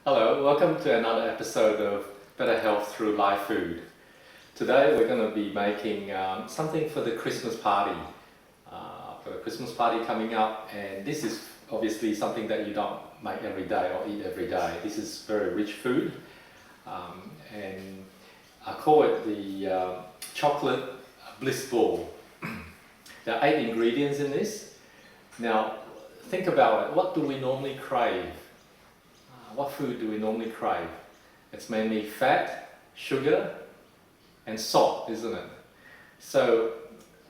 Hello, welcome to another episode of Better Health Through Live Food. Today we're going to be making something for the Christmas party. For the Christmas party coming up, and this is obviously something that you don't make every day or eat every day. This is very rich food, and I call it the chocolate Bliss ball. There are 8 ingredients in this. Now think about it, what do we normally crave? What food do we normally crave? It's mainly fat, sugar, and salt, isn't it? So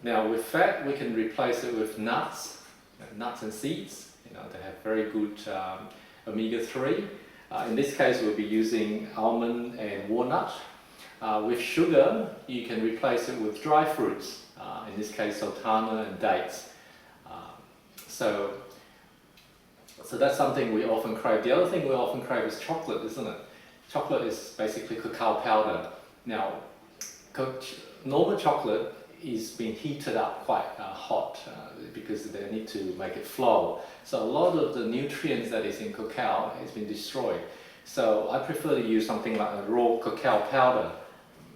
now with fat, we can replace it with nuts and seeds. They have very good omega-3. In this case, we'll be using almond and walnut. With sugar, you can replace it with dry fruits. In this case, sultana and dates. So that's something we often crave. The other thing we often crave is chocolate, isn't it? Chocolate is basically cacao powder. Now, normal chocolate is being heated up quite hot because they need to make it flow. So a lot of the nutrients that is in cacao has been destroyed. So I prefer to use something like a raw cacao powder,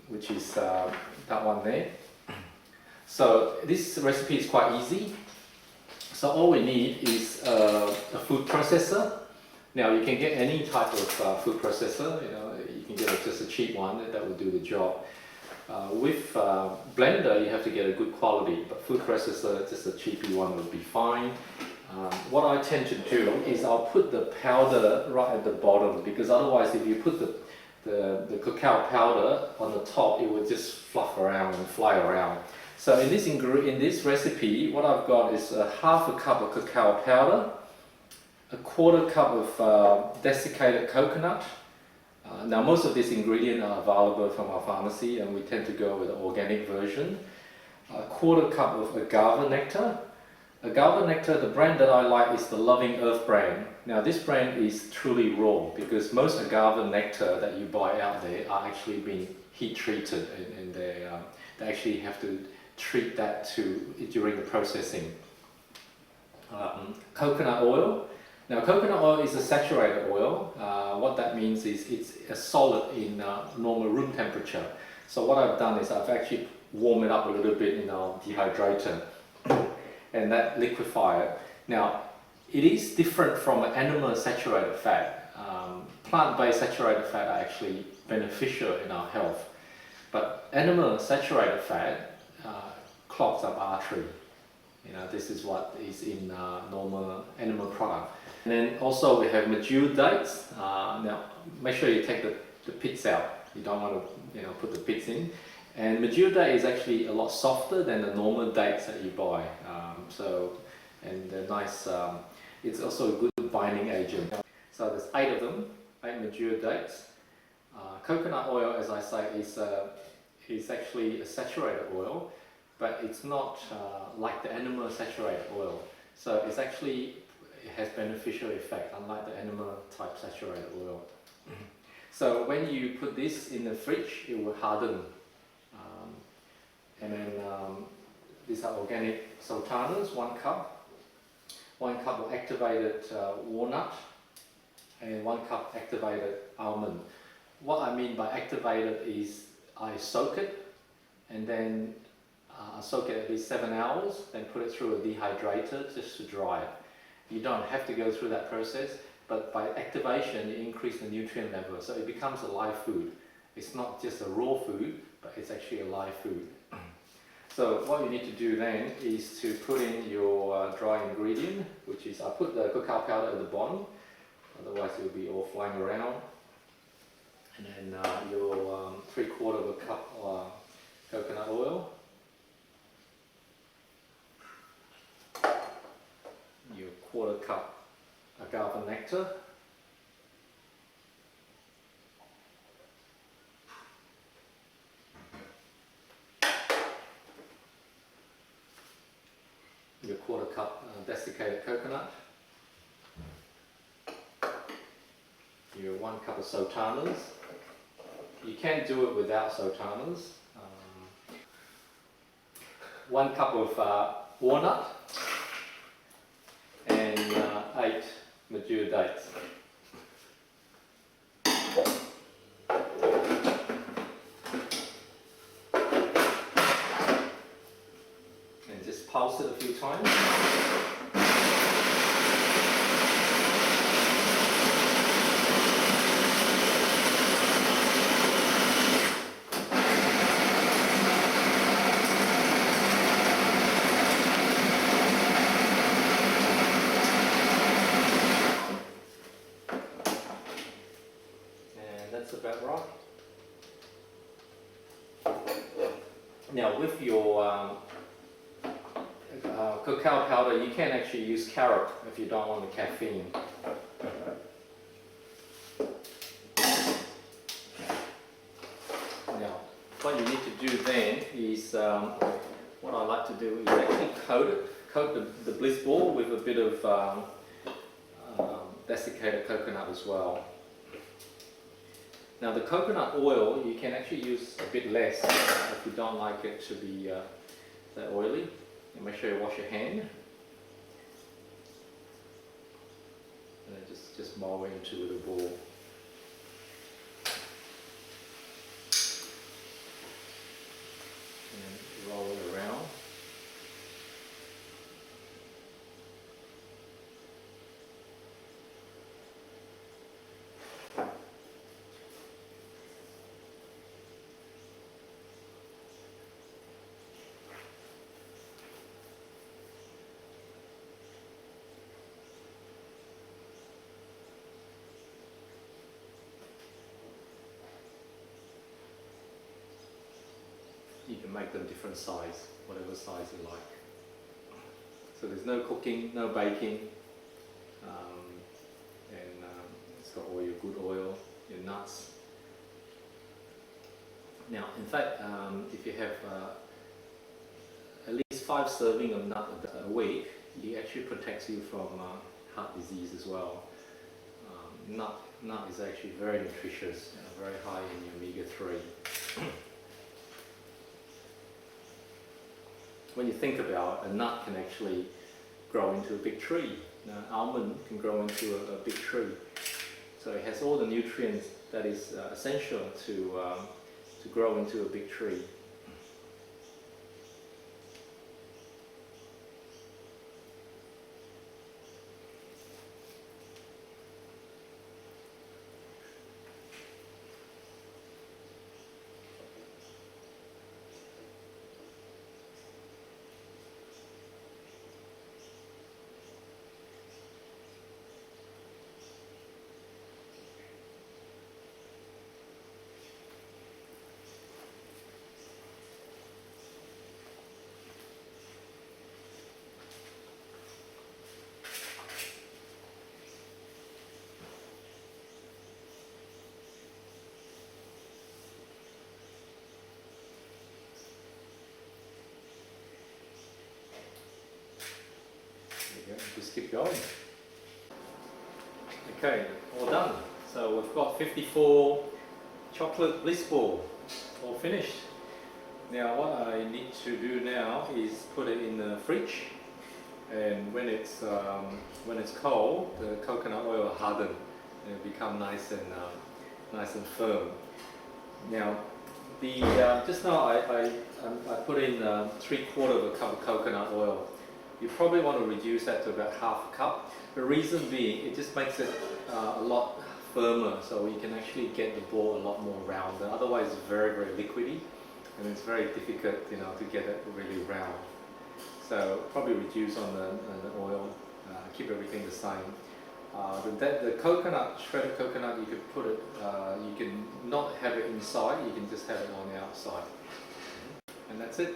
which is that one there. So this recipe is quite easy. So all we need is a food processor. Now you can get any type of food processor. You can get just a cheap one that will do the job. With blender, you have to get a good quality, but food processor, just a cheapy one would be fine. What I tend to do is I'll put the powder right at the bottom, because otherwise if you put the cacao powder on the top, it will just fluff around and fly around. So in this recipe, what I've got is half a cup of cacao powder, a quarter cup of desiccated coconut. Now most of these ingredients are available from our pharmacy, and we tend to go with the organic version. A quarter cup of Agava nectar. Agava nectar, the brand that I like is the Loving Earth brand. Now this brand is truly raw, because most Agava nectar that you buy out there are actually being heat treated, and they actually have to treat that during the processing. Coconut oil. Now coconut oil is a saturated oil. What that means is it's a solid in normal room temperature. So what I've done is I've actually warmed it up a little bit in our dehydrator and that liquefy it. Now it is different from an animal saturated fat. Plant-based saturated fat are actually beneficial in our health, but animal saturated fat clogs up artery. This is what is in normal animal product. And then also we have Medljool dates. Now make sure you take the pits out. You don't want to put the pits in. And Medljool date is actually a lot softer than the normal dates that you buy. And they're nice. It's also a good binding agent. So there's 8 of them, 8 Medljool dates. Coconut oil, as I say, is actually a saturated oil, but it's not like the animal saturated oil. So it has beneficial effect, unlike the animal type saturated oil. So when you put this in the fridge, it will harden. And then these are organic sultanas, 1 cup. 1 cup of activated walnut, and 1 cup activated almond. What I mean by activated is I soak it, and then soak it at least 7 hours, then put it through a dehydrator just to dry it. You don't have to go through that process, but by activation you increase the nutrient level, so it becomes a live food. It's not just a raw food, but it's actually a live food. So what you need to do then is to put in your dry ingredient, which is I put the cacao powder at the bottom, otherwise it will be all flying around. And then your 3/4 of a cup coconut oil, your 1/4 cup agave nectar, your 1/4 cup desiccated coconut, your 1 cup of sultanas. You can do it without sultanas. 1 cup of walnut, and 8 Medljool dates. pulse it a few times. That's about right. Now with your cacao powder, you can actually use carrot if you don't want the caffeine. Now what you need to do then is, what I like to do is actually coat the Bliss ball with a bit of desiccated coconut as well. Now the coconut oil, you can actually use a bit less if you don't like it to be that oily. And make sure you wash your hand. And then just mold it into the ball. And roll it around. You can make them different size, whatever size you like. So there's no cooking, no baking, and it's got all your good oil, your nuts. Now, in fact, if you have at least 5 servings of nut a week, it actually protects you from heart disease as well. Nut is actually very nutritious, very high in omega-3. When you think about it, a nut can actually grow into a big tree. Almond can grow into a big tree. So it has all the nutrients that is essential to grow into a big tree. Just keep going. Okay, all done. So we've got 54 chocolate Bliss ball, all finished. Now what I need to do now is put it in the fridge, and when it's cold, the coconut oil will harden and it'll become nice and firm. Now just now I put in 3/4 cup of coconut oil. You probably want to reduce that to about half a cup. The reason being, it just makes it a lot firmer, so you can actually get the ball a lot more round. Otherwise, it's very, very liquidy, and it's very difficult, to get it really round. So probably reduce on the oil, keep everything the same. The coconut, shredded coconut, you could put it, you can not have it inside, you can just have it on the outside. And that's it.